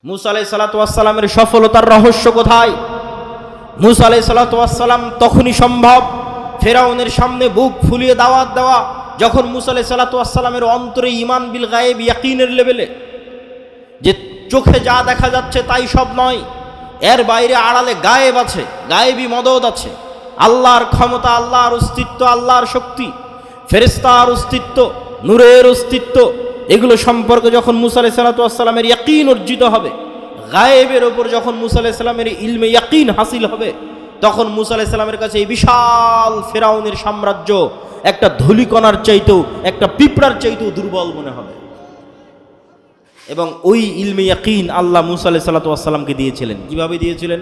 মুসা আলাইহিস সালাতু ওয়াস সালামের সফলতার রহস্য কোথায়? মুসা আলাইহিস সালাতু ওয়াস সালাম তখনই সম্ভব ফেরাউনের সামনে বুক ফুলিয়ে দাওয়াত দেওয়া যখন মুসা আলাইহিস সালাতু ওয়াস সালামের অন্তরে ঈমান বিল গায়েব ইয়াকিনের লেভেলে, যে চোখে যা দেখা যাচ্ছে তাই সব নয়, এর বাইরে আড়ালে গায়েব আছে, গায়েবী মদদ আছে, আল্লাহর ক্ষমতা, আল্লাহর অস্তিত্ব, আল্লাহর শক্তি, ফেরেশতার অস্তিত্ব, নূরের অস্তিত্ব, এগুলো সম্পর্কে যখন মুসা আলাইহিস সালাতু ওয়াস সালামের ইয়াকিন অর্জিত হবে, গায়েবের ওপর যখন মুসা আলাইহিস সালামের ইলমে ইয়াকিন হাসিল হবে, তখন মুসা আলাইহিস সালামের কাছে এই বিশাল ফেরাউনের সাম্রাজ্য একটা ধূলিকণার চাইতেও, একটা পিঁপড়ার চাইতেও দুর্বল মনে হবে। এবং ওই ইলমে ইয়াকিন আল্লাহ মুসা আলাইহিস সালাতু ওয়াস সালামকে দিয়েছিলেন। কিভাবে দিয়েছিলেন?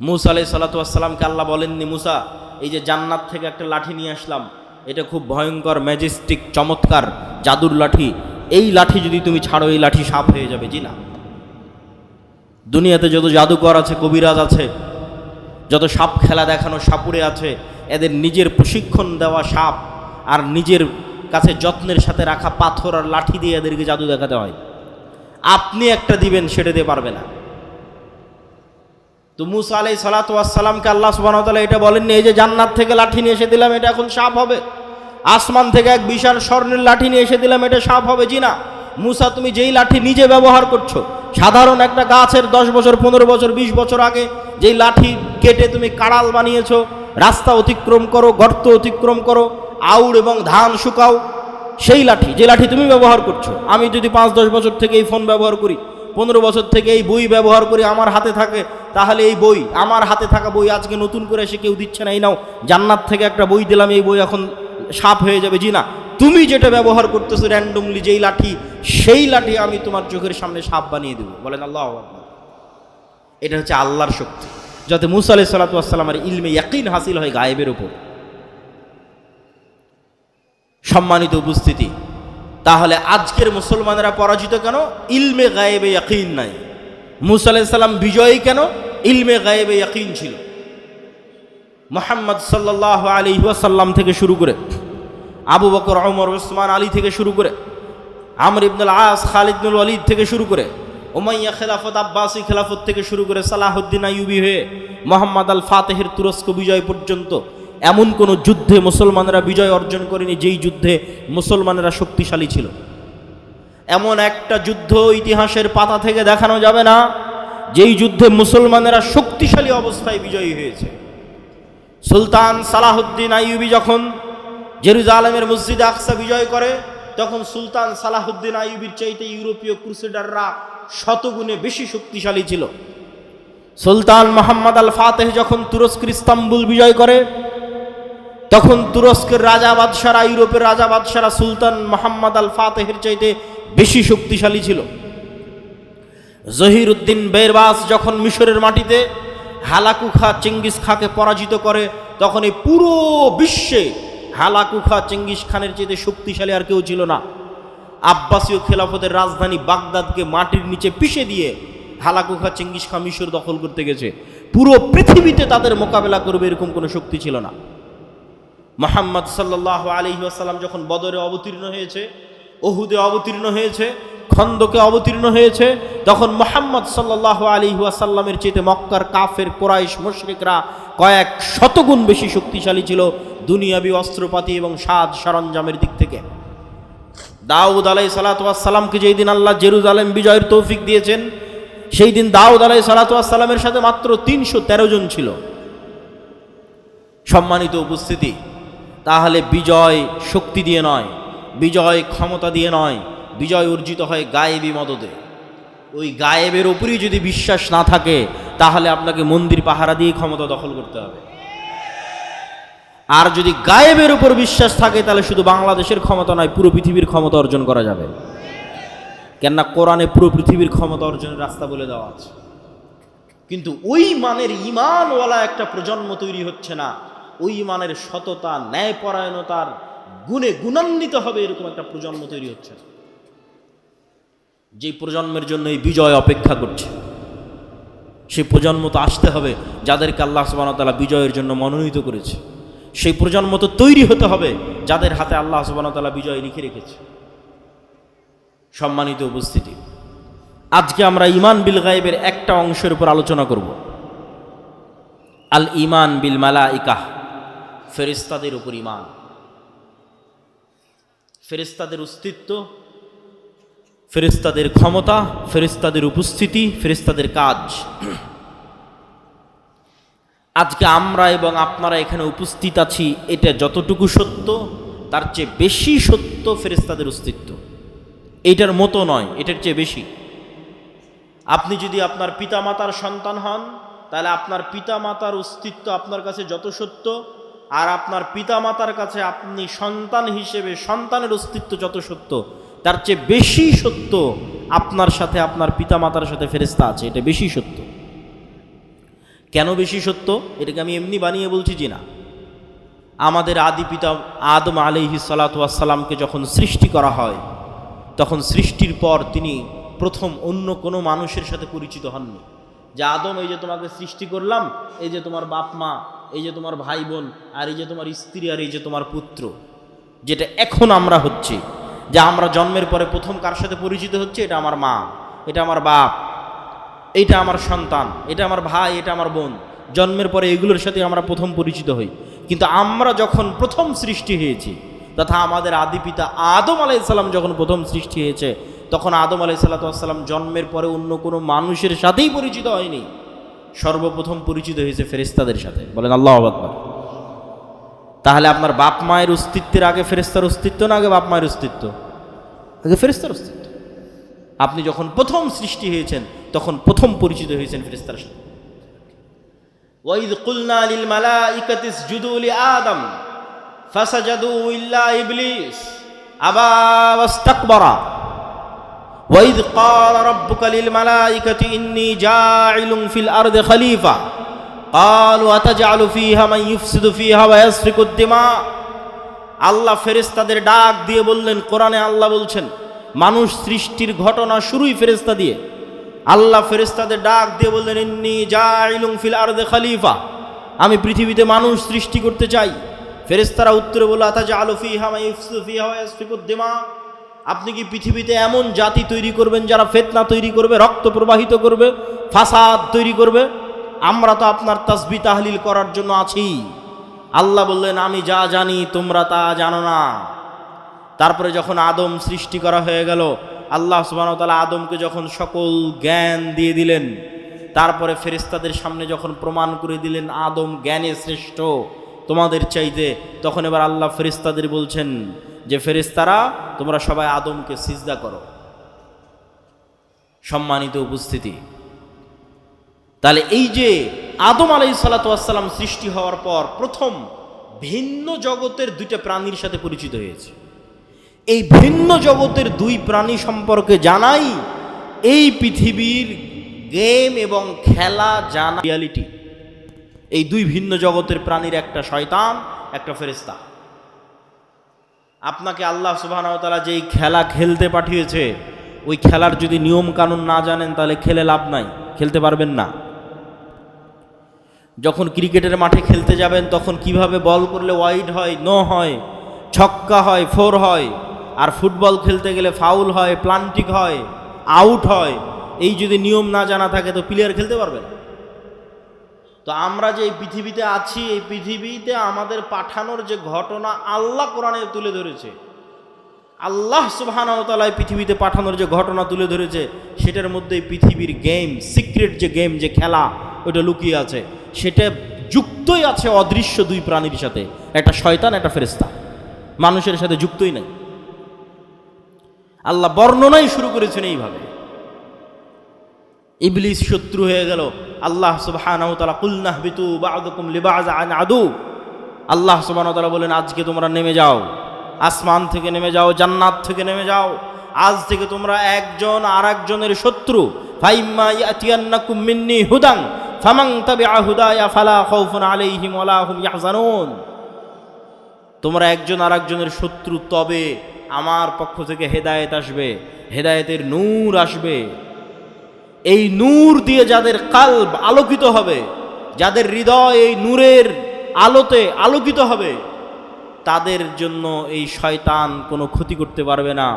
মুসা আলাইহিস সালাতু ওয়াস সালামকে আল্লাহ বলেননি, মুসা এই যে জান্নাত থেকে একটা লাঠি নিয়ে আসলাম, এটা খুব ভয়ঙ্কর, ম্যাজেস্টিক, চমৎকার জাদুর লাঠি, এই লাঠি যদি তুমি ছাড়ো এই লাঠি সাপ হয়ে যাবে। জি না, দুনিয়াতে যত জাদুকর আছে, কবিরাজ আছে, যত সাপ খেলা দেখানো সাপুরে আছে, এদের নিজের প্রশিক্ষণ দেওয়া সাপ আর নিজের কাছে যত্নের সাথে রাখা পাথর আর লাঠি দিয়ে এদেরকে জাদু দেখাতে হয়। আপনি একটা দিবেন, সেটা দিয়ে পারবে না। তো মুসা আলাইহিস সালাতু ওয়াস সালামকে আল্লাহ সুবহানাহু ওয়া তাআলা এটা বলেননি এই যে জান্নাত থেকে লাঠি নিয়ে এসে দিলাম এটা এখন সাপ হবে, আসমান থেকে এক বিশাল স্বর্ণের লাঠি নিয়ে এসে দিলাম এটা সাপ হবে। জি না, মুসা তুমি যেই লাঠি নিজে ব্যবহার করছো, সাধারণ একটা গাছের 10 বছর 15 বছর 20 বছর আগে যেই লাঠি কেটে তুমি কাড়াল বানিয়েছো, রাস্তা অতিক্রম করো, গর্ত অতিক্রম করো, আউড় এবং ধান শুকাও, সেই লাঠি, যে লাঠি তুমি ব্যবহার করছো, আমি যদি 5-10 বছর থেকে এই ফোন ব্যবহার করি, 15 বছর থেকে এই বই ব্যবহার করি, আমার হাতে থাকে, তাহলে এই বই, আমার হাতে থাকা বই আজকে নতুন করে এসে কেউ দিচ্ছে না, এই নাও জান্নাত থেকে একটা বই দিলাম, এই বই এখন সাপ হয়ে যাবে। জি না, তুমি যেটা ব্যবহার করতেছো র্যান্ডমলি যেই লাঠি, সেই লাঠি আমি তোমার চোখের সামনে সাপ বানিয়ে দেবো। বলেন আল্লাহু আকবার। এটা হচ্ছে আল্লাহর শক্তি, যাতে মুসা আলাইহিস সালাতু ওয়াস সালামের ইলমে ইয়াকিন হাসিল হয় গায়েবের উপর। সম্মানিত উপস্থিতি, তাহলে আজকের মুসলমানেরা পরাজিত কেন? ইলমে গায়েবে ইয়াকিন নাই। মুসা আলাইহিস সালাম বিজয়ী কেন? ইলমে গায়েবে ইয়াকিন ছিল। মুহাম্মদ সাল্লাল্লাহু আলাইহি ওয়াসাল্লাম থেকে শুরু করে আবু বকর, ওমর, উসমান, আলী থেকে শুরু করে আমর ইবনুল আস, খালিদ ইবনুল ওয়ালিদ থেকে শুরু করে উমাইয়া খেলাফত, আব্বাসি খেলাফত থেকে শুরু করে সালাহুদ্দিন আইয়ুবী হয়ে মোহাম্মদ আল ফাতেহের তুরস্ক বিজয় পর্যন্ত এমন কোনো যুদ্ধে মুসলমানেরা বিজয় অর্জন করেনি যেই যুদ্ধে মুসলমানেরা শক্তিশালী ছিল। এমন একটা যুদ্ধ ইতিহাসের পাতা থেকে দেখানো যাবে না যেই যুদ্ধে মুসলমানেরা শক্তিশালী অবস্থায় বিজয়ী হয়েছে। সুলতান সালাহুদ্দিন আইয়ুবী যখন জেরুজালেমের মসজিদে আকসা বিজয় করে, তখন সুলতান সালাহুদ্দিন আইয়ুবীর চাইতে ইউরোপীয় ক্রুসেডাররা শতগুণে বেশি শক্তিশালী ছিল। সুলতান মোহাম্মদ আল ফাতেহ যখন তুরস্কের ইস্তাম্বুল বিজয় করে, তখন তুরস্কের রাজা বাদশারা, ইউরোপের রাজা বাদশারা সুলতান মোহাম্মদ আল ফাতেহের চাইতে বেশি শক্তিশালী ছিল। জহিরুদ্দিন বেরবাস যখন মিশরের মাটিতে হালাকু খা চেঙ্গিস খাঁকে পরাজিত করে, তখন এই পুরো বিশ্বে হালাকু খা চেঙ্গিস খানের চাইতে শক্তিশালী আর কেউ ছিল না। আব্বাসীয় খেলাফতের রাজধানী বাগদাদকে মাটির নিচে পিষে দিয়ে হালাকু খা চেঙ্গিস খা মিশর দখল করতে গেছে। পুরো পৃথিবীতে তাদের মোকাবেলা করবে এরকম কোনো শক্তি ছিল না। মুহাম্মদ সাল্লাল্লাহু আলাইহি ওয়াসাল্লাম যখন বদরে অবতীর্ণ হয়েছে, উহুদে অবতীর্ণ হয়েছে, খন্দকে অবতীর্ণ হয়েছে, তখন মুহাম্মদ সাল্লাল্লাহু আলাইহি ওয়াসাল্লামের চেয়ে মক্কার কাফের, কুরাইশ, মুশরিকরা কয়েক শতগুণ বেশি শক্তিশালী ছিল দুনিয়াবি অস্ত্রপাতি এবং সাজ সরঞ্জামের দিক থেকে। দাউদ আলাইহিস সালাতু ওয়াস সালামকে যেই দিন আল্লাহ জেরুজালেম বিজয়ের তৌফিক দিয়েছেন, সেই দিন দাউদ আলাইহিস সালাতু ওয়াস সালামের সাথে মাত্র 313 জন ছিল। সম্মানিত উপস্থিতি, তাহলে বিজয় শক্তি দিয়ে নয়, বিজয় ক্ষমতা দিয়ে নয়, বিজয় অর্জিত হয় গায়েবী মদদে। ওই গায়েবের উপরই যদি বিশ্বাস না থাকে, তাহলে আপনাকে মন্দির পাহারা দিয়ে ক্ষমতা দখল করতে হবে। আর যদি গায়েবের উপর বিশ্বাস থাকে, তাহলে শুধু বাংলাদেশের ক্ষমতা নয়, পুরো পৃথিবীর ক্ষমতা অর্জন করা যাবে। কেননা কোরআনে পুরো পৃথিবীর ক্ষমতা অর্জনের রাস্তা বলে দেওয়া আছে। কিন্তু ওই মানের ঈমানওয়ালা একটা প্রজন্ম তৈরি হচ্ছে না, ওই মানের সততা, ন্যায়পরায়ণতার গুণে গুণান্বিত হবে এরকম একটা প্রজন্ম তৈরি হচ্ছে না, যে প্রজন্মের জন্য এই বিজয় অপেক্ষা করছে। সেই প্রজন্ম তো আসতে হবে যাদেরকে আল্লাহ সুবহানাহু ওয়া তাআলা বিজয়ের জন্য মনোনীত করেছে। সেই প্রজন্ম তো তৈরি হতে হবে যাদের হাতে আল্লাহ সুবহানাহু ওয়া তাআলা বিজয় লিখে রেখেছে। সম্মানিত উপস্থিতি, আজকে আমরা ঈমান বিল গায়বের একটা অংশের উপর আলোচনা করব, আল ঈমান বিল মালাইকা, ফেরেশতাদের উপর ঈমান। ফেরেশতাদের অস্তিত্ব, ফেরেশতাদের ক্ষমতা, ফেরেশতাদের উপস্থিতি, ফেরেশতাদের কাজ। আজকে আমরা এবং আপনারা এখানে উপস্থিত আছি, এটা যতটুকু সত্য তার চেয়ে বেশি সত্য ফেরেশতাদের অস্তিত্ব। এইটার মতো নয়, এটার চেয়ে বেশি। আপনি যদি আপনার পিতামাতার সন্তান হন, তাহলে আপনার পিতামাতার অস্তিত্ব আপনার কাছে যত সত্য, আর আপনার পিতামাতার কাছে আপনি সন্তান হিসেবে সন্তানের অস্তিত্ব যত সত্য, তার চেয়ে বেশি সত্য আপনার সাথে আপনার পিতামাতার সাথে ফেরেশতা আছে। এটা বেশি সত্য। কেন বেশি সত্য? এটাকে আমি এমনি বানিয়ে বলছি জি না। আমাদের আদি পিতা আদম আলাইহিস সালাতু ওয়াস সালামকে যখন সৃষ্টি করা হয়, তখন সৃষ্টির পর তিনি প্রথম অন্য কোনো মানুষের সাথে পরিচিত হননি। যে আদম, এই যে তোমাকে সৃষ্টি করলাম, এই যে তোমার বাপ মা, এই যে তোমার ভাই বোন, আর এই যে তোমার স্ত্রী, আর এই যে তোমার পুত্র, যেটা এখন আমরা হচ্ছি, যে আমরা জন্মের পরে প্রথম কার সাথে পরিচিত হচ্ছে, এটা আমার মা, এটা আমার বাপ, এইটা আমার সন্তান, এটা আমার ভাই, এটা আমার বোন। জন্মের পরে এগুলোর সাথে আমরা প্রথম পরিচিত হই। কিন্তু আমরা যখন প্রথম সৃষ্টি হয়েছি, তথা আমাদের আদি পিতা আদম আলাইহিস সালাম যখন প্রথম সৃষ্টি হয়েছে, তখন আদম আলাইহিস সালাম জন্মের পরে অন্য কোনো মানুষের সাথেই পরিচিত হয়নি। সর্বপ্রথম পরিচিত হয়েছে ফেরেশতাদের সাথে। বলেন আল্লাহু আকবার। তাহলে আপনার বাপ মায়ের অস্তিত্বের আগে ফেরেশতার অস্তিত্ব না আগে বাপ মায়ের অস্তিত্ব? আগে ফেরেশতার অস্তিত্ব। আপনি যখন প্রথম সৃষ্টি হয়েছেন, তখন প্রথম পরিচিত হয়েছেন ফেরেশতার সাথে। ওয়াইদ কুলনা লিল মালাইকাতি ইসজুদু লিআদম ফাসাজাদু ইল্লা ইবলিস আবা ওয়াস্তাকবারা। ওয়াইদ ক্বালা রাব্বুকা লিল মালাইকাতি ইন্নী জাইলুন ফিল আরদি খলিফা ক্বালু আতাজআলু ফীহা মান ইউফসিদু ফীহা ওয়া ইয়াসফিকুদ দিমা। আল্লাহ ফেরেশতাদের ডাক দিয়ে বললেন, কোরআনে আল্লাহ বলছেন, মানুষ সৃষ্টির ঘটনা শুরুই ফেরেশতা দিয়ে। আল্লাহ ফেরেশতাদের ডাক দিয়ে বললেন, ইন্নী জাইলুন ফিল আরদি খলিফা, আমি পৃথিবীতে মানুষ সৃষ্টি করতে চাই। ফেরেশতারা উত্তরে বলল, আতাজআলু ফীহা মান ইউফসিদু ফীহা ওয়া ইয়াসফিকুদ দিমা, আপনি কি পৃথিবীতে এমন জাতি তৈরি করবেন যারা ফিতনা তৈরি করবে, রক্ত প্রবাহিত করবে, ফাসাদ তৈরি করবে? আমরা তো আপনার তাসবিহ তাহলিল করার জন্য আছি। আল্লাহ বললেন, আমি যা জানি তোমরা তা জানো না। তারপরে যখন আদম সৃষ্টি করা হয়ে গেল, আল্লাহ সুবহানাহু ওয়া তাআলা আদমকে যখন সকল জ্ঞান দিয়ে দিলেন, তারপরে ফেরেশতাদের সামনে যখন প্রমাণ করে দিলেন আদম জ্ঞানে শ্রেষ্ঠ তোমাদের চাইতে, তখন এবার আল্লাহ ফেরেশতাদের বলছেন যে, ফেরেশতারা তোমরা সবাই আদমকে সিজদা করো। সম্মানিত উপস্থিতি, তাহলে এই যে আদম আলাইহিস সালাতু ওয়াস সালাম সৃষ্টি হওয়ার পর প্রথম ভিন্ন জগতের দুইটা প্রাণীর সাথে পরিচিত হয়েছে। এই ভিন্ন জগতের দুই প্রাণী সম্পর্কে জানাই এই পৃথিবীর গেম এবং খেলা জানা রিয়ালিটি। এই দুই ভিন্ন জগতের প্রাণীর, একটা শয়তান, একটা ফেরেশতা। আপনাকে আল্লাহ সুবহানাহু ওয়া তাআলা যেই খেলা খেলতে পাঠিয়েছে, ওই খেলার যদি নিয়ম কানুন না জানেন, তাহলে খেলে লাভ নাই, খেলতে পারবেন না। যখন ক্রিকেটের মাঠে খেলতে যাবেন, তখন কিভাবে বল করলে ওয়াইড হয়, নো হয়, ছক্কা হয়, ফোর হয়, আর ফুটবল খেলতে গেলে ফাউল হয়, প্লান্টিক হয়, আউট হয়। এই যদি নিয়ম না জানা থাকে, তো প্লেয়ার খেলতে পারবে না। তো আমরা যে এই পৃথিবীতে আছি, এই পৃথিবীতে আমাদের পাঠানোর যে ঘটনা আল্লাহ কোরআনে তুলে ধরেছে, আল্লাহ সুবহানাহু ওয়া তাআলা পৃথিবীতে পাঠানোর যে ঘটনা তুলে ধরেছে, সেটার মধ্যে পৃথিবীর গেম, সিক্রেট যে গেম, যে খেলা, ওটা লুকিয়ে আছে। সেটা যুক্তই আছে অদৃশ্য দুই প্রাণীর সাথে, একটা শয়তান, একটা ফেরেশতা। মানুষের সাথে যুক্তই নাই। আল্লাহ বর্ণনাই শুরু করেছেন এইভাবে। ইবলিস শত্রু হয়ে গেল। আল্লাহ সুবহানাহু ওয়া তাআলা, কুল নাহবিতু বা'দুকুম লিবা'যিন আদু, আল্লাহ সুবহানাহু ওয়া তাআলা বলেন, আজকে তোমরা নেমে যাও, আসমান থেকে নেমে যাও, জান্নাত থেকে নেমে যাও। আজ থেকে তোমরা একজন আর একজনের শত্রু। ফাইম্মা ইয়াতিয়ান্নাকুম মিন্নি হুদান ফামান তাবিআ হুদায়া ফালা খাউফুন আলাইহিম ওয়ালা হুম ইয়াহজানুন। তোমরা একজন আর একজনের শত্রু, তবে আমার পক্ষ থেকে হেদায়েত আসবে, হেদায়েতের নূর আসবে। এই নূর দিয়ে যাদের কালব আলোকিত হবে, যাদের হৃদয় এই নূরের আলোতে আলোকিত হবে, তাদের জন্য এই শয়তান কোনো ক্ষতি করতে পারবে না।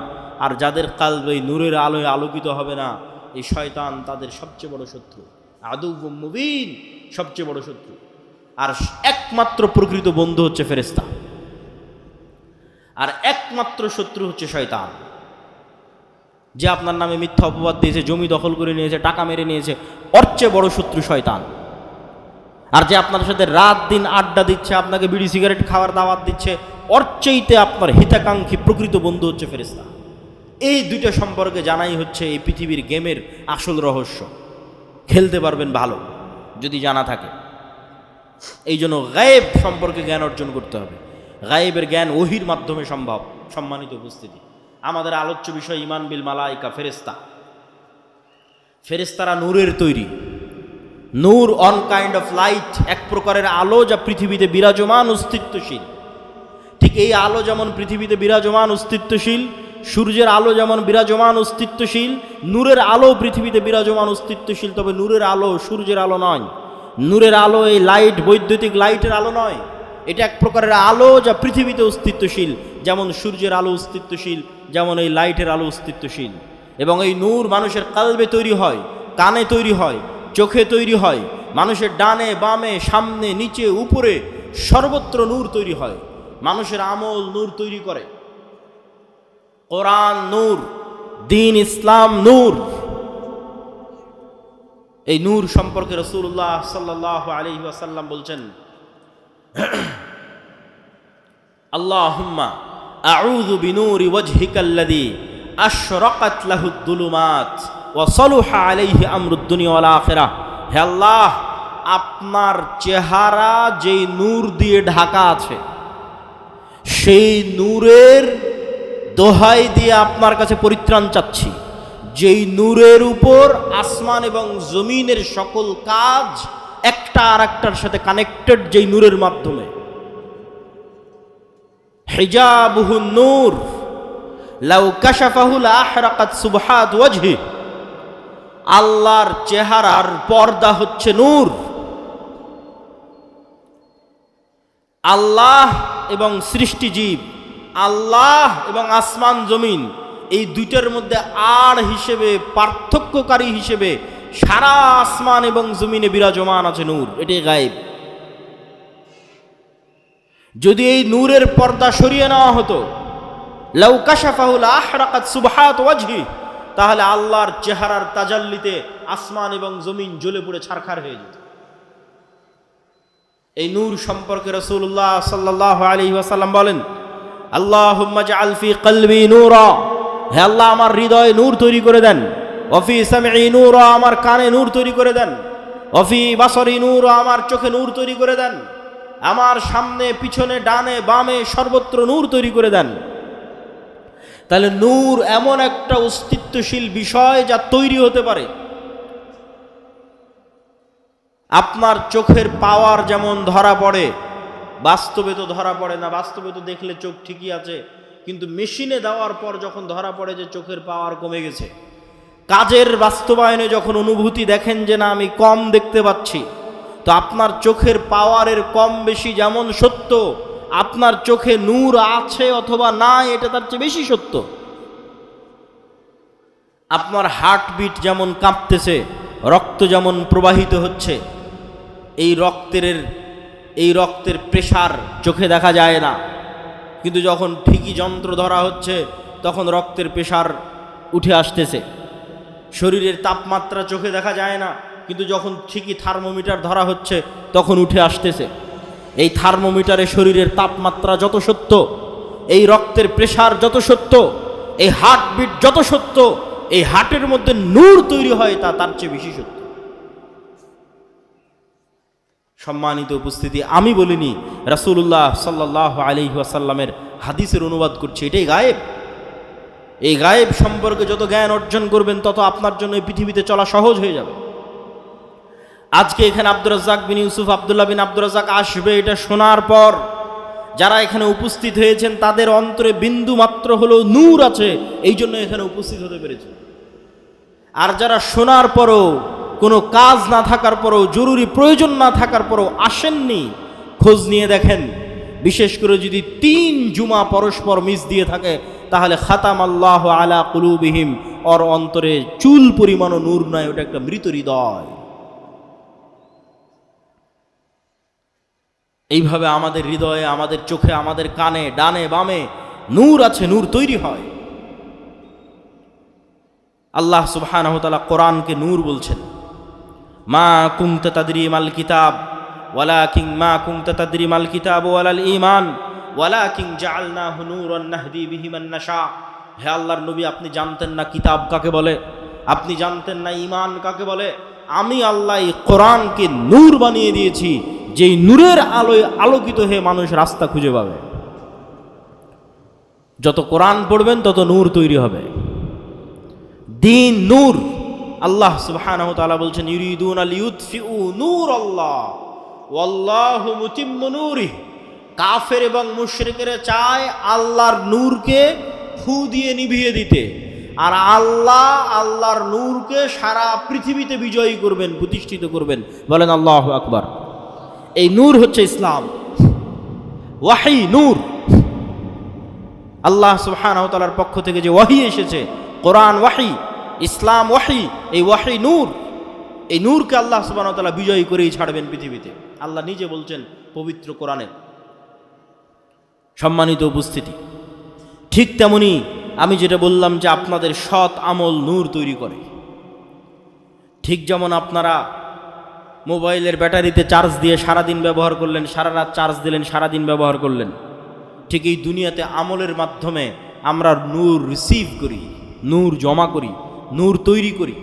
আর যাদের কালব এই নূরের আলোয় আলোকিত হবে না, এই শয়তান তাদের সবচেয়ে বড় শত্রু, আদুউম মুবিন, সবচেয়ে বড় শত্রু। আর একমাত্র প্রকৃত বন্ধু হচ্ছে ফেরেশতা, আর একমাত্র শত্রু হচ্ছে শয়তান। যে আপনার নামে মিথ্যা অপবাদ দিয়েছে, জমি দখল করে নিয়েছে, টাকা মেরে নিয়েছে, ওর চেয়ে বড় শত্রু শয়তান। আর যে আপনার সাথে রাত দিন আড্ডা দিচ্ছে, আপনাকে বিড়ি সিগারেট খাওয়ার দাওয়াত দিচ্ছে, ওর চাইতে আপনার হিতাকাঙ্ক্ষী প্রকৃত বন্ধু হচ্ছে ফেরেশতা। এই দুইটা সম্পর্কে জানাই হচ্ছে এই পৃথিবীর গেমের আসল রহস্য। খেলতে পারবেন ভালো যদি জানা থাকে। এই জন্য গায়েব সম্পর্কে জ্ঞান অর্জন করতে হবে। গায়েবের জ্ঞান ওহির মাধ্যমে সম্ভব। সম্মানিত উপস্থিতি, আমাদের আলোচ্য বিষয় ঈমান বিল মালায়েকা, ফেরেশতা। ফেরেশতারা নূরের তৈরি। নূর অন কাইন্ড অফ লাইট, এক প্রকারের আলো যা পৃথিবীতে বিরাজমান অস্তিত্বশীল। ঠিক এই আলো যেমন পৃথিবীতে বিরাজমান অস্তিত্বশীল, সূর্যের আলো যেমন বিরাজমান অস্তিত্বশীল, নূরের আলো পৃথিবীতে বিরাজমান অস্তিত্বশীল। তবে নূরের আলো সূর্যের আলো নয়। নূরের আলো এই লাইট, বৈদ্যুতিক লাইটের আলো নয়। এটা এক প্রকারের আলো যা পৃথিবীতে অস্তিত্বশীল, যেমন সূর্যের আলো অস্তিত্বশীল, যেমন এই লাইটের আলো অস্তিত্বশীল। এবং এই নূর মানুষের কালবে তৈরি হয়, কানে তৈরি হয়, চোখে তৈরি হয়, মানুষের ডানে বামে সামনে নিচে উপরে সর্বত্র নূর তৈরি হয়। মানুষের আমল নূর তৈরি করে। কোরআন নূর, দ্বীন ইসলাম নূর। এই নূর সম্পর্কে রাসূলুল্লাহ সাল্লাল্লাহু আলাইহি ওয়াসাল্লাম বলছেন, আল্লাহুম্মা আউযু বিনূরি ওয়াজহিকাল্লাযী আশরাকাত লাহুদ-দুলুমাত ওয়া সালুহা আলাইহি আমরুদ-দুনিয়া ওয়াল আখিরাহ। হে আল্লাহ, আপনার চেহারা যেই নূর দিয়ে ঢাকা আছে, সেই নূরের দোহাই দিয়ে আপনার কাছে পরিত্রাণ চাচ্ছি, যেই নূরের উপর আসমান এবং জমিনের সকল কাজ একটা আর একটার সাথে কানেক্টেড, যেই নূরের মাধ্যমে। হিজাবুহু নূর লাউ কাশাফাহু লাহরাকাত সুবহাত ওয়াজহি। আল্লাহর চেহারার পর্দা হচ্ছে নূর। আল্লাহ এবং সৃষ্টিজীব, আল্লাহ এবং আসমান জমিন, এই দুইটার মধ্যে আড় হিসেবে, পার্থক্যকারী হিসেবে সারা আসমান এবং জমিনে বিরাজমান আছে নূর। এটাই গায়েব। যদি এই নূরের পর্দা সরিয়ে নেওয়া হতো, লাউ কাশাফাহু লাহরাকাত সুবহাত ওয়াজহি, তাহলে আল্লাহর চেহারার তাজাল্লিতে আসমান এবং জমিন জ্বলে পুড়ে ছারখার হয়ে যেত। এই নূর সম্পর্কে রাসূলুল্লাহ সাল্লাল্লাহু আলাইহি ওয়াসাল্লাম বলেন, আল্লাহুম্মা জাআল ফি কলবি নূরা। হে আল্লাহ, আমার হৃদয়ে নূর তৈরি করে দেন। ওয়া ফি সামঈ নূরা, আমার কানে নূর তৈরি করে দেন। ওয়া ফি বাসরি নূরা, আমার চোখে নূর তৈরি করে দেন। আমার সামনে পিছনে ডানে বামে সর্বত্র নূর তৈরি করে দেন। তাহলে নূর এমন একটা অস্তিত্বশীল বিষয় যা তৈরি হতে পারে। আপনার চোখের পাওয়ার যেমন ধরা পড়ে, বাস্তবে তো ধরা পড়ে না। বাস্তবে তো দেখলে চোখ ঠিকই আছে, কিন্তু মেশিনে দেওয়ার পর যখন ধরা পড়ে যে চোখের পাওয়ার কমে গেছে, কাজের বাস্তবায়নে যখন অনুভূতি দেখেন যে না আমি কম দেখতে পাচ্ছি, তো আপনার চোখের পাওয়ারের কম বেশি যেমন সত্য, আপনার চোখে নূর আছে অথবা নাই এটা তার চেয়ে বেশি সত্য। আপনার হার্টবিট যেমন কাঁপতেছে, রক্ত যেমন প্রবাহিত হচ্ছে, এই রক্তের প্রেসার চোখে দেখা যায় না, কিন্তু যখন ঠিকই যন্ত্র ধরা হচ্ছে তখন রক্তের প্রেসার উঠে আসতেছে। শরীরের তাপমাত্রা চোখে দেখা যায় না, কিন্তু যখন ঠিকই থার্মোমিটার ধরা হচ্ছে তখন উঠে আসতেছে। এই থার্মোমিটারে শরীরের তাপমাত্রা যত সত্য, এই রক্তের প্রেসার যত সত্য, এই হার্টবিট যত সত্য, এই হার্টের মধ্যে নূর তৈরি হয় তার চেয়ে বেশি সত্য। সম্মানিত উপস্থিতি, আমি বলিনি, রাসূলুল্লাহ সাল্লাল্লাহু আলাইহি ওয়াসাল্লামের হাদিসের অনুবাদ করছি। এটাই গায়েব। এই গায়েব সম্পর্কে যত জ্ঞান অর্জন করবেন তত আপনার জন্য এই পৃথিবীতে চলা সহজ হয়ে যাবে। আজকে এখানে আব্দুর রাজ্জাক বিন ইউসুফ, আব্দুল্লাহ বিন আব্দুর রাজ্জাক আসবে, এটা শোনার পর যারা এখানে উপস্থিত হয়েছেন তাদের অন্তরে বিন্দু মাত্র হলেও নূর আছে, এই জন্য এখানে উপস্থিত হতে পেরেছে। আর যারা শোনার পরও, কোনো কাজ না থাকার পরও, জরুরি প্রয়োজন না থাকার পরও আসেননি, খোঁজ নিয়ে দেখেন, বিশেষ করে যদি 3 জুমা পরস্পর মিস দিয়ে থাকে তাহলে খাতামাল্লাহু আলা কুলুবিহিম, ওর অন্তরে চুল পরিমাণও নূর নয়, ওটা একটা মৃত হৃদয়। এইভাবে আমাদের হৃদয়ে, আমাদের চোখে, আমাদের কানে, ডানে বামে নূর আছে, নূর তৈরি হয়। আল্লাহ সুবহানাহু ওয়া তাআলা কোরআনকে নূর বলছেন। মা কুনতা তাদরি মাল কিতাব ওয়ালাকিন মা কুনতা তাদরি মাল কিতাব ওয়ালাল ঈমান ওয়ালাকিন জাআলনাহু নূরান নাহদি বিহি মান নাশা। হে আল্লাহর নবী, আপনি জানতেন না কিতাব কাকে বলে, আপনি জানতেন না ঈমান কাকে বলে। আমি আল্লাহ এই কোরআনকে নূর বানিয়ে দিয়েছি, যেই নূরের আলোয় আলোকিত হয়ে মানুষ রাস্তা খুঁজে পাবে। যত কোরআন পড়বেন তত নূর তৈরি হবে। দিন নূর। আল্লাহ সুবহানাহু ওয়া তাআলা বলছেন, ইউরিদুনা লিইউতফিউ নূরাল্লাহ ওয়াল্লাহু মুতিম্মু নূরিহি। কাফের এবং মুশরিকেরা চায় আল্লাহর নূরকে ফু দিয়ে নিভিয়ে দিতে, আর আল্লাহ আল্লাহর নূরকে সারা পৃথিবীতে বিজয়ী করবেন, প্রতিষ্ঠিত করবেন। বলেন আল্লাহু আকবার। এই নূর হচ্ছে ইসলাম। ওয়াহী নূর। আল্লাহ সুবহানাহু ওয়া তাআলার পক্ষ থেকে যে ওয়াহী এসেছে, কোরআন ওয়াহী, ইসলাম ওয়াহী, এই ওয়াহী নূর। এই নূরকে আল্লাহ সুবহানাহু ওয়া তাআলা বিজয়ী করেই ছাড়বেন পৃথিবীতে। আল্লাহ নিজে বলছেন পবিত্র কোরআনে। সম্মানিত উপস্থিতি, ঠিক তেমনি আমি যেটা বললাম যে আপনাদের সৎ আমল নূর তৈরি করে, ঠিক যেমন আপনারা মোবাইলের ব্যাটারিতে চার্জ দিয়ে সারাদিন ব্যবহার করলেন, সারা রাত চার্জ দিলেন, সারাদিন ব্যবহার করলেন, ঠিক এই দুনিয়াতে আমলের মাধ্যমে আমরা নূর রিসিভ করি, নূর জমা করি, নূর তৈরি করি।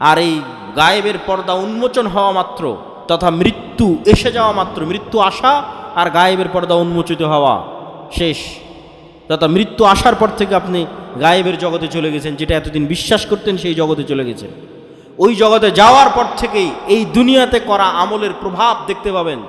আর এই গায়েবের পর্দা উন্মোচন হওয়া মাত্র, তথা মৃত্যু এসে যাওয়া মাত্র, মৃত্যু আসা আর গায়েবের পর্দা উন্মোচিত হওয়া শেষ, তথা মৃত্যু আসার পর থেকে আপনি গায়েবের জগতে চলে গেছেন, যেটা এতদিন বিশ্বাস করতেন সেই জগতে চলে গেছেন। ওই জগতে যাওয়ার পর থেকেই এই দুনিয়াতে করা আমলের প্রভাব দেখতে পাবেন।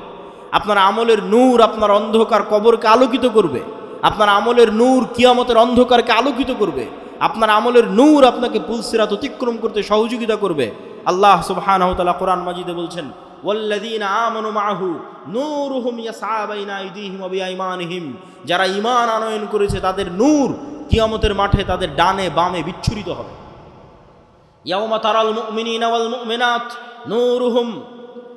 আপনার আমলের নূর আপনার অন্ধকার কবরকে আলোকিত করবে, আপনার আমলের নূর কিয়ামতের অন্ধকারকে আলোকিত করবে, আপনার আমলের নূর আপনাকে পুলসিরাত অতিক্রম করতে সহযোগিতা করবে। আল্লাহ সুবহানাহু ওয়া তাআলা কোরআন মাজিদে বলছেন, ওয়াল্লাযীনা আমানু মাআহু নূরুহুম ইয়াসআ বাইনা আইদিহিম ওয়া বিআইমানিহিম। যারা ঈমান আনয়ন করেছে তাদের নূর কিয়ামতের মাঠে তাদের ডানে বামে বিচ্ছুরিত হবে। ইয়াওমা তারাল মুমিনিনা ওয়াল মুমিনাত নূরুহুম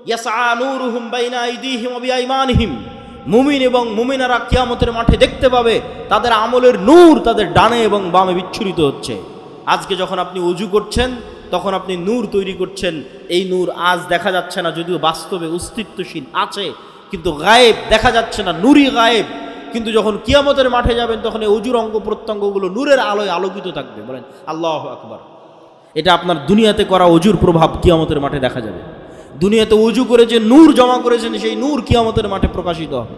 ইয়াসআ নূরুহুম বাইনা আইদিহিম ওয়া বিআইমানিহিম। মুমিন এবং মুমিনারা কিয়ামতের মাঠে দেখতে পাবে তাদের আমলের নূর তাদের ডানে এবং বামে বিচ্ছুরিত হচ্ছে। আজকে যখন আপনি ওযু করছেন তখন আপনি নূর তৈরি করছেন। এই নূর আজ দেখা যাচ্ছে না, যদিও বাস্তবে অস্তিত্বশীল আছে, কিন্তু গায়েব দেখা যাচ্ছে না, নূরই গায়েব। কিন্তু যখন কিয়ামতের মাঠে যাবেন তখন এই ওযুর অঙ্গ প্রত্যঙ্গগুলো নূরের আলোয় আলোকিত থাকবে। বলেন আল্লাহু আকবার। এটা আপনার দুনিয়াতে করা ওযুর প্রভাব কিয়ামতের মাঠে দেখা যাবে। দুনিয়াতে ওযু করে যে নূর জমা করেছেন সেই নূর কিয়ামতের মাঠে প্রকাশিত হবে।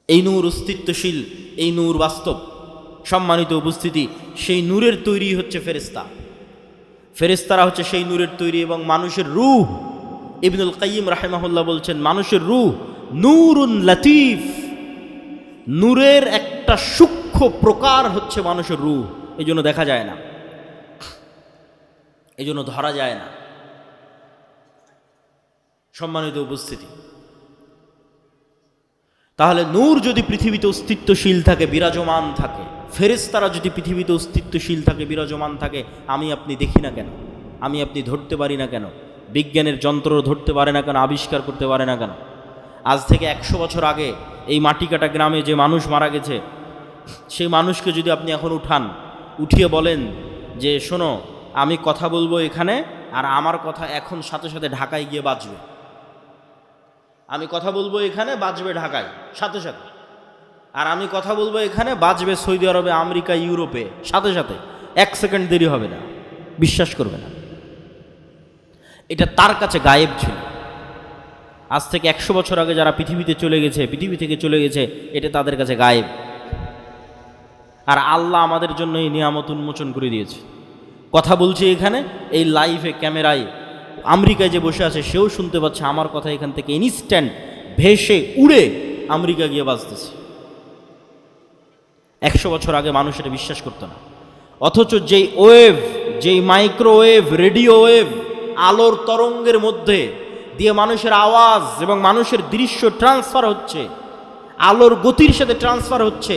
এই নূর অস্তিত্বশীল, এই নূর বাস্তব। সম্মানিত উপস্থিতি, সেই নূরের তৈরি হচ্ছে ফেরেশতা। ফেরেশতারা হচ্ছে সেই নূরের তৈরি এবং মানুষের রূহ। ইবনুল কাইয়িম রাহিমাহুল্লাহ বলছেন, মানুষের রূহ নূরুন লাতীফ, নূরের একটা সূক্ষ্ম প্রকার হচ্ছে মানুষের রূহ। এই জন্য দেখা যায় না, এই জন্য ধরা যায় না। সম্মানিত উপস্থিতি, তাহলে নূর যদি পৃথিবীতে অস্তিত্বশীল থাকে, বিরাজমান থাকে, ফেরেশতারা যদি পৃথিবীতে অস্তিত্বশীল থাকে, বিরাজমান থাকে, আমি আপনি দেখি না কেন? আমি আপনি ধরতে পারি না কেন? বিজ্ঞানের যন্ত্র ধরতে পারে না কেন? আবিষ্কার করতে পারে না কেন? আজ থেকে 100 বছর আগে এই মাটিকাটা গ্রামে যে মানুষ মারা গেছে, সেই মানুষকে যদি আপনি এখন উঠিয়ে বলেন যে শোনো, আমি কথা বলবো এখানে, আর আমার কথা এখন সাথে সাথে ঢাকায় গিয়ে বাজবে। আমি কথা বলবো এখানে, বাজবে ঢাকায় সাথে সাথে, আর আমি কথা বলবো এখানে, বাজবে সৌদি আরবে, আমেরিকা, ইউরোপে সাথে সাথে, 1 সেকেন্ড দেরি হবে না। বিশ্বাস করবে না, এটা তার কাছে গায়েব ছিল। আজ থেকে 100 বছর আগে যারা পৃথিবীতে চলে গেছে, পৃথিবী থেকে চলে গেছে, এটা তাদের কাছে গায়েব। আর আল্লাহ আমাদের জন্য এই নিয়ামত উন্মোচন করে দিয়েছে। কথা বলছি এখানে, এই লাইভে ক্যামেরায় আমেরিকায় যে বসে আছে সেও শুনতে পাচ্ছে আমার কথা এখান থেকে ইনস্ট্যান্ট ভেসে উড়ে আমেরিকা গিয়ে বাজতেছে। 100 বছর আগে মানুষ এটা বিশ্বাস করতো না। অথচ যেই ওয়েভ, যেই মাইক্রোওয়েভ, রেডিও ওয়েভ, আলোর তরঙ্গের মধ্যে দিয়ে মানুষের আওয়াজ এবং মানুষের দৃশ্য ট্রান্সফার হচ্ছে, আলোর গতির সাথে ট্রান্সফার হচ্ছে,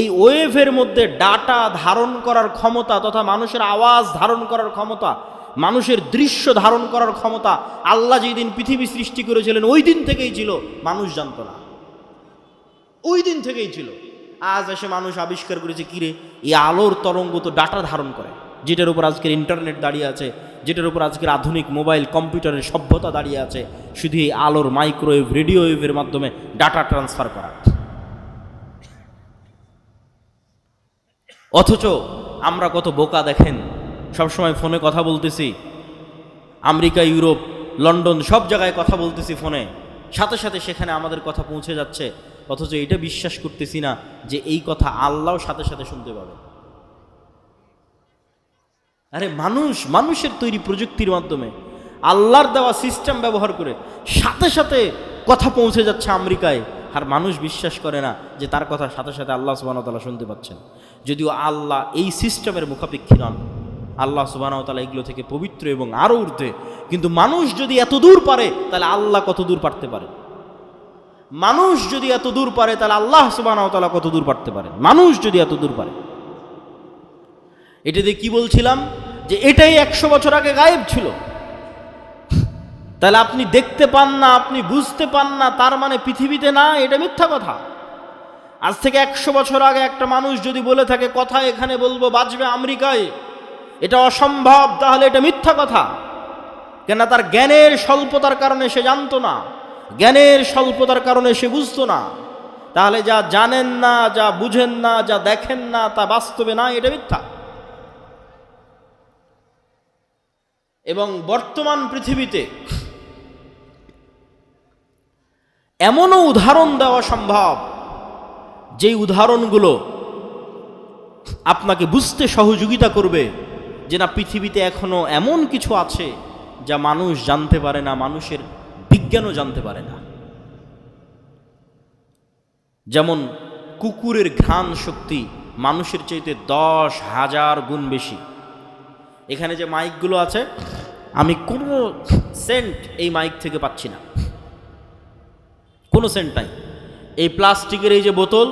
এই ওয়েভের মধ্যে ডাটা ধারণ করার ক্ষমতা তথা মানুষের আওয়াজ ধারণ করার ক্ষমতা, মানুষের দৃশ্য ধারণ করার ক্ষমতা আল্লাহ যেই দিন পৃথিবী সৃষ্টি করেছিলেন ওই দিন থেকেই ছিল, মানুষ জানতো না, ওই দিন থেকেই ছিল। আজ এসে মানুষ আবিষ্কার করেছে কিরে এই আলোর তরঙ্গ তো ডাটা ধারণ করে, যেটার উপর আজকের ইন্টারনেট দাঁড়িয়ে আছে, যেটার উপর আজকের আধুনিক মোবাইল কম্পিউটারের সভ্যতা দাঁড়িয়ে আছে, শুধু এই আলোর মাইক্রোওয়েভ রেডিও ওয়েভের মাধ্যমে ডাটা ট্রান্সফার করা। অথচ আমরা কত বোকা দেখেন, সবসময় ফোনে কথা বলতেছি, আমেরিকা, ইউরোপ, লন্ডন সব জায়গায় কথা বলতেছি ফোনে, সাথে সাথে সেখানে আমাদের কথা পৌঁছে যাচ্ছে, অথচ এটা বিশ্বাস করতেছি না যে এই কথা আল্লাহও সাথে সাথে শুনতে পাবে। আরে মানুষের তৈরি প্রযুক্তির মাধ্যমে আল্লাহর দেওয়া সিস্টেম ব্যবহার করে সাথে সাথে কথা পৌঁছে যাচ্ছে আমেরিকায়, আর মানুষ বিশ্বাস করে না যে তার কথা সাথে সাথে আল্লাহ সুবহানাহু ওয়া তাআলা শুনতে পাচ্ছেন। যদিও আল্লাহ এই সিস্টেমের মুখাপেক্ষী নন, আল্লাহ সুবহানাহু ওয়া তাআলা এগুলো থেকে পবিত্র এবং আরও ঊর্ধ্বে। কিন্তু মানুষ যদি এত দূর পারে তাহলে আল্লাহ কত দূর পারতে পারে? মানুষ যদি এত দূর পারে তাহলে আল্লাহ সুবহানাহু ওয়া তাআলা কত দূর পারতে পারে? মানুষ যদি এত দূর পারে। এটা দিয়ে কি বলছিলাম যে এটাই 100 বছর আগে গায়েব ছিল, তাহলে আপনি দেখতে পান না, আপনি বুঝতে পান না, তার মানে পৃথিবীতে না, এটা মিথ্যা কথা। আজ থেকে 100 বছর আগে একটা মানুষ যদি বলে থাকে কথা এখানে বলবো বাজবে আমেরিকায়, এটা অসম্ভব, তাহলে এটা মিথ্যা কথা। কেন? তার জ্ঞানের স্বল্পতার কারণে সে জানতো না, জ্ঞানের স্বল্পতার কারণে সে বুঝতো না। তাহলে যা জানেন না, যা বুঝেন না, যা দেখেন না, তা বাস্তবে না, এটা মিথ্যা। এবং বর্তমান পৃথিবীতে এমনও উদাহরণ দেওয়া সম্ভব যেই উদাহরণগুলো আপনাকে বুঝতে সহযোগিতা করবে যে না, পৃথিবীতে এখনো এমন কিছু আছে যা মানুষ জানতে পারে না, মানুষের বিজ্ঞানও জানতে পারে না। যেমন কুকুরের ঘ্রাণ শক্তি মানুষের চাইতে 10,000 গুণ বেশি। এখানে যে মাইকগুলো আছে, আমি কোনো সেন্ট এই মাইক থেকে পাচ্ছি না, কোনো সেন্ট নাই। এই প্লাস্টিকের এই যে বোতল,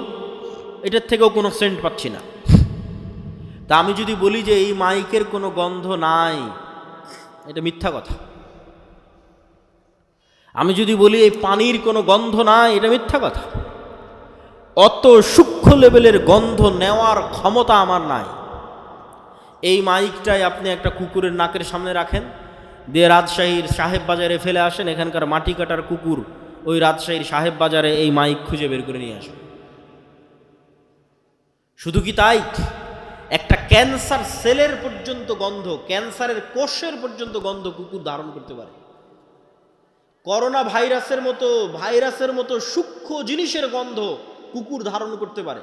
এটার থেকেও কোনো সেন্ট পাচ্ছি না। তা আমি যদি বলি যে এই মাইকের কোনো গন্ধ নাই, এটা মিথ্যা কথা। আমি যদি বলি এই পানির কোনো গন্ধ নাই, এটা মিথ্যা কথা। অত সূক্ষ্ম লেভেলের গন্ধ নেওয়ার ক্ষমতা আমার নাই। এই মাইকটাই আপনি একটা কুকুরের নাকের সামনে রাখেন, দিয়ে রাজশাহীর সাহেব বাজারে ফেলে আসেন, এখানকার মাটি কাটার কুকুর ওই রাজশাহীর সাহেব বাজারে এই মাইক খুঁজে বের করে নিয়ে আসবে। শুধু কি তাই, একটা ক্যান্সার সেলের পর্যন্ত গন্ধ, ক্যান্সারের কোষের পর্যন্ত গন্ধ কুকুর ধারণ করতে পারে। করোনা ভাইরাসের মতো সূক্ষ্ম জিনিসের গন্ধ কুকুর ধারণ করতে পারে।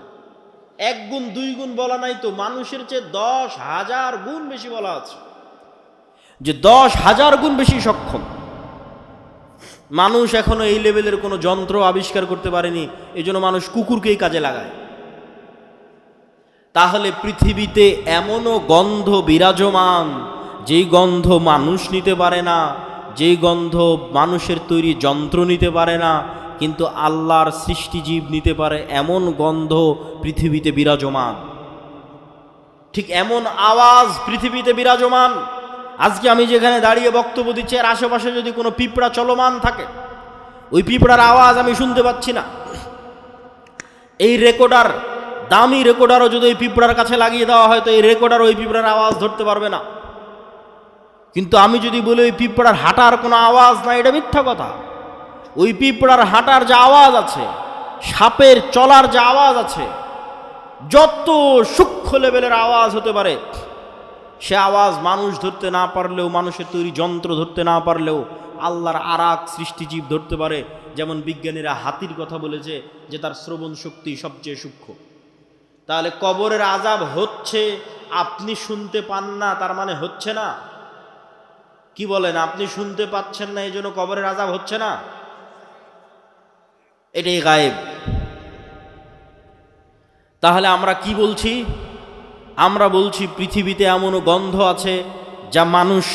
1 গুণ 2 গুণ বলা নাই তো, মানুষের চেয়ে 10,000 গুণ বেশি বলা আছে, যে 10,000 গুণ বেশি সক্ষম। মানুষ এখনো এই লেভেলের কোনো যন্ত্র আবিষ্কার করতে পারেনি, এই জন্য মানুষ কুকুরকেই কাজে লাগায়। তাহলে পৃথিবীতে এমনও গন্ধ বিরাজমান যেই গন্ধ মানুষ নিতে পারে না, যেই গন্ধ মানুষের তৈরি যন্ত্র নিতে পারে না, কিন্তু আল্লাহর সৃষ্টিজীব নিতে পারে, এমন গন্ধ পৃথিবীতে বিরাজমান। ঠিক এমন আওয়াজ পৃথিবীতে বিরাজমান। আজকে আমি যেখানে দাঁড়িয়ে বক্তব্য দিচ্ছি, এর আশেপাশে যদি কোনো পিঁপড়া চলমান থাকে, ওই পিঁপড়ার আওয়াজ আমি শুনতে পাচ্ছি না। এই রেকর্ডার, দামি রেকর্ডারও যদি ওই পিঁপড়ার কাছে লাগিয়ে দেওয়া হয়, তো এই রেকর্ডার ওই পিঁপড়ার আওয়াজ ধরতে পারবে না। কিন্তু আমি যদি বলি ওই পিঁপড়ার হাঁটার কোনো আওয়াজ নাই, এটা মিথ্যা কথা। ওই পিঁপড়ার হাঁটার যে আওয়াজ আছে, সাপের চলার যে আওয়াজ আছে, যত সূক্ষ্ম লেভেলের আওয়াজ হতে পারে, সে আওয়াজ মানুষ ধরতে না পারলেও, মানুষের তৈরি যন্ত্র ধরতে না পারলেও আল্লাহর আরাক সৃষ্টিজীব ধরতে পারে। যেমন বিজ্ঞানীরা হাতির কথা বলেছে যে তার শ্রবণ শক্তি সবচেয়ে সূক্ষ্ম। তাহলে কবরের আযাব হচ্ছে, আপনি শুনতে পান না, তার মানে হচ্ছে না? কি বলেন? আপনি শুনতে পাচ্ছেন না, এই জন্য কবরের আযাব হচ্ছে না? এটাই গায়েব। তাহলে আমরা কি বলছি? আমরা বলছি পৃথিবীতে এমনও গন্ধ আছে যা মানুষ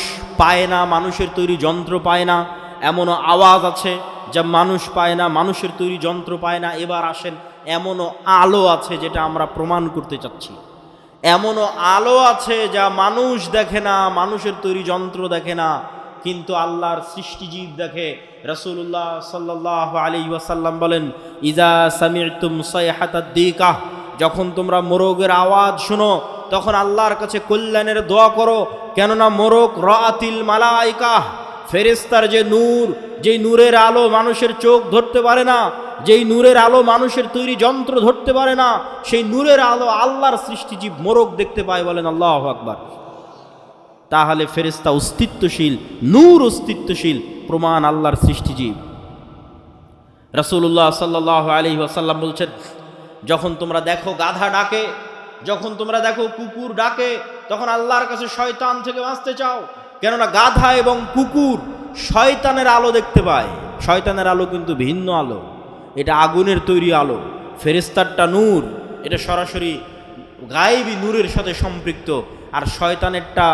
পায় না, মানুষের তৈরি যন্ত্র পায় না। এমনও আওয়াজ আছে যা মানুষ পায় না, মানুষের তৈরি যন্ত্র পায় না। এবার আসেন এমনও আলো আছে যেটা আমরা প্রমাণ করতে চাচ্ছি। এমনও আলো আছে যা মানুষ দেখে না, মানুষের তৈরি যন্ত্র দেখে না, কিন্তু আল্লাহর সৃষ্টিজীব দেখে। রাসূলুল্লাহ সাল্লাল্লাহু আলাইহি ওয়াসাল্লাম বলেন, ইজা সামি'তুম সাইহাতাদ দিকাহ, যখন তোমরা মোরগের আওয়াজ শোনো তখন আল্লাহর কাছে কল্যাণের দোয়া করো, কেননা মোরগ রাআতিল মালাইকাহ, ফেরেশতার যে নূর, যেই নূরের আলো মানুষের চোখ ধরতে পারে না, যেই নূরের আলো মানুষের তৈরি যন্ত্র ধরতে পারে না, সেই নূরের আলো আল্লাহর সৃষ্টিজীব মোরগ দেখতে পায়। বলেন আল্লাহু আকবার। তাহলে ফেরেশতা অস্তিত্বশীল, নূর অস্তিত্বশীল, প্রমাণ আল্লাহর সৃষ্টিজীব। রাসূলুল্লাহ সাল্লাল্লাহু আলাইহি ওয়াসাল্লাম বলছেন, যখন তোমরা দেখো গাধা ডাকে, যখন তোমরা দেখো কুকুর ডাকে, তখন আল্লাহর কাছে শয়তান থেকে বাঁচতে চাও, কেননা গাধা এবং কুকুর শয়তানের আলো দেখতে পায়। শয়তানের আলো কিন্তু ভিন্ন আলো, এটা আগুনের তৈরি আলো। ফেরেশতারটা নূর, এটা সরাসরি গায়েবী নূরের সাথে সম্পৃক্ত। আর শয়তানেরটা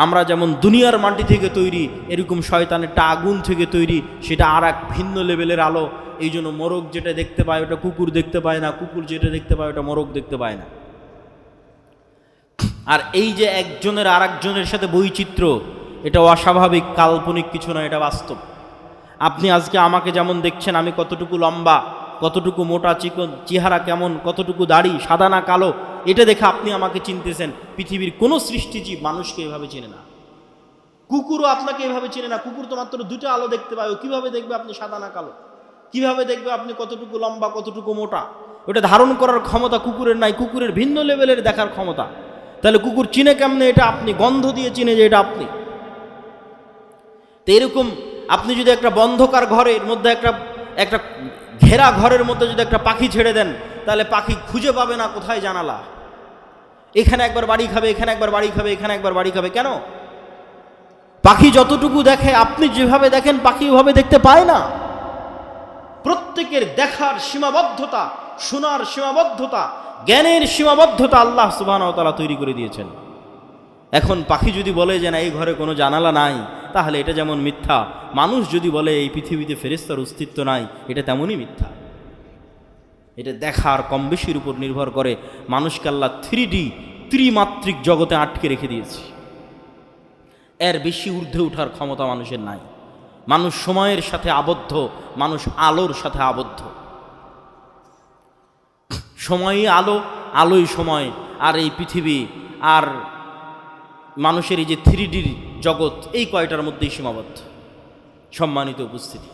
আমরা যেমন দুনিয়ার মাটি থেকে তৈরি, এরকম শয়তানেরটা আগুন থেকে তৈরি, সেটা আর এক ভিন্ন লেভেলের আলো। এই জন্য মোরগ যেটা দেখতে পায় ওটা কুকুর দেখতে পায় না, কুকুর যেটা দেখতে পায় ওটা মোরগ দেখতে পায় না। আর এই যে একজনের আর একজনের সাথে বৈচিত্র্য, এটা অস্বাভাবিক কাল্পনিক কিছু না, এটা বাস্তব। আপনি আজকে আমাকে যেমন দেখছেন, আমি কতটুকু লম্বা, কতটুকু মোটা চিকন, চেহারা কেমন, কতটুকু দাড়ি, সাদা না কালো, এটা দেখে আপনি আমাকে চিনতেছেন। পৃথিবীর কোনো সৃষ্টিজীব মানুষকে এভাবে চেনে না। কুকুরও আপনাকে এভাবে চেনে না। কুকুর তো মাত্র দুটো আলো দেখতে পায়, ও কিভাবে দেখবে আপনি সাদা না কালো? কিভাবে দেখবে আপনি কতটুকু লম্বা, কতটুকু মোটা? ওটা ধারণ করার ক্ষমতা কুকুরের নাই। কুকুরের ভিন্ন লেভেলের দেখার ক্ষমতা। তাহলে কুকুর চিনে কেমনে? এটা আপনি গন্ধ দিয়ে চিনে যে এটা আপনি। তো এরকম আপনি যদি একটা বন্ধকার ঘরের মধ্যে একটা ঘেরা ঘরের মধ্যে যদি একটা পাখি ছেড়ে দেন, তাহলে পাখি খুঁজে পাবে না কোথায় জানালা। এখানে একবার বাড়ি খাবে, এখানে একবার বাড়ি খাবে, এখানে একবার বাড়ি খাবে। কেন? পাখি যতটুকু দেখে, আপনি যেভাবে দেখেন পাখি ওভাবে দেখতে পায় না। প্রত্যেকের দেখার সীমাবদ্ধতা, শোনার সীমাবদ্ধতা, জ্ঞানের সীমাবদ্ধতা আল্লাহ সুবহানাহু ওয়া তাআলা তৈরি করে দিয়েছেন। এখন পাখি যদি বলে যে না এই ঘরে কোনো জানালা নাই, তাহলে এটা যেমন মিথ্যা। মানুষ যদি বলে এই পৃথিবীতে ফেরেশতার অস্তিত্ব নাই, এটা তেমনই মিথ্যা। এটা দেখার কম বেশির উপর নির্ভর করে। মানুষকে আল্লাহ 3D ত্রিমাত্রিক জগতে আটকে রেখে দিয়েছে। এর বেশি ঊর্ধ্বে ওঠার ক্ষমতা মানুষের নাই। মানুষ সময়ের সাথে আবদ্ধ, মানুষ আলোর সাথে আবদ্ধ। সময়ই আলো, আলোই সময়। আর এই পৃথিবী আর মানুষের এই যে 3D জগৎ, এই কয়টার মধ্যেই সীমাবদ্ধ। সম্মানিত উপস্থিতি,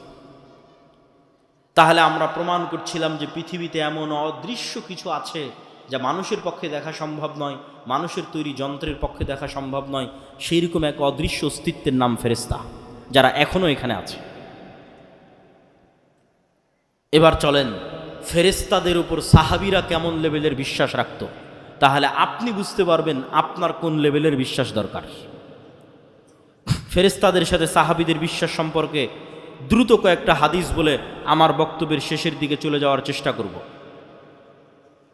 তাহলে আমরা প্রমাণ করছিলাম যে পৃথিবীতে এমন অদৃশ্য কিছু আছে যা মানুষের পক্ষে দেখা সম্ভব নয়, মানুষের তৈরি যন্ত্রের পক্ষে দেখা সম্ভব নয়। সেই রকম এক অদৃশ্য অস্তিত্বের নাম ফেরেশতা, যারা এখনো এখানে আছে। এবার চলেন ফেরেশতাদের উপর সাহাবীরা কেমন লেভেলের বিশ্বাস রাখত, তাহলে আপনি বুঝতে পারবেন আপনার কোন লেভেলের বিশ্বাস দরকার। ফেরেশতাদের সাথে সাহাবীদের বিশ্বাস সম্পর্কে দ্রুত কয়েকটা হাদিস বলে আমার বক্তব্যের শেষের দিকে চলে যাওয়ার চেষ্টা করব।